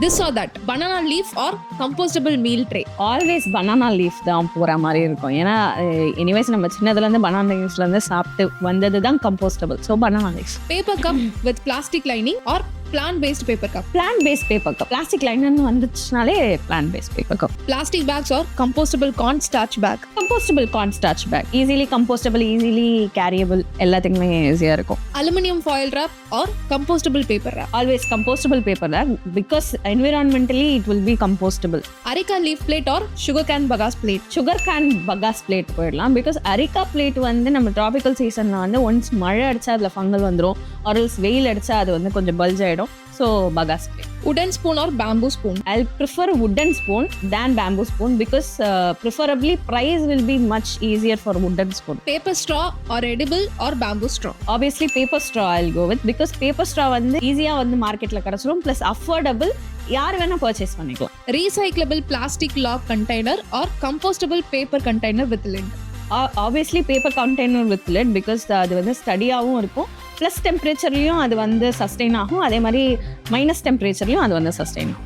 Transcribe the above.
This or that, banana leaf or compostable meal tray? Always banana leaf தான் போகிற மாதிரி இருக்கும். ஏன்னா எனிவேஸ் நம்ம சின்னதுலேருந்து பனானா லீஃப்ஸ்லேருந்து சாப்பிட்டு வந்தது தான் compostable. So banana leaf. Paper cup with plastic lining or plant-based paper cup? Plant-based paper cup. Plastic லைனர்னு வந்துச்சுனாலே plant-based paper cup. Plastic bags or compostable corn starch bag? Compostable corn starch bag. Easily compostable, easily carriable, எல்லாத்துக்குமே ஈஸியாக இருக்கும். Aluminum foil wrap or compostable paper wrap? Always compostable paper தான், because environmentally it will be compostable. Areca leaf plate or sugarcane bagasse plate? Sugar cane bagasse plate போயிடலாம். Because areca plate வந்து நம்ம tropical சீசனில் வந்து once மழை அடித்தா அதில் fungal வந்துடும், ஆர்எல்ஸ் வெயில் அடித்தா அது வந்து கொஞ்சம் பல்ஜ் ஆகிடும். So bagasse plate. Wooden spoon or bamboo spoon? I'll prefer wooden spoon than bamboo spoon because preferably price will be much easier for wooden spoon. Paper straw or edible or bamboo straw? Obviously paper straw I'll go with because paper straw வந்து ஈஸியாக வந்து மார்க்கெட்டில் கிடச்சிரும், plus affordable, யார் வேணால் purchase பண்ணிக்கலாம். Recyclable plastic log container or compostable paper container with lid? Obviously paper container with lid, because அது வந்து ஸ்டடியாகவும் இருக்கும், ப்ளஸ் டெம்பரேச்சர்லேயும் அது வந்து சஸ்டெயின் ஆகும், அதே மாதிரி மைனஸ் டெம்பரேச்சர்லேயும் அது வந்து சஸ்டெயின் ஆகும்.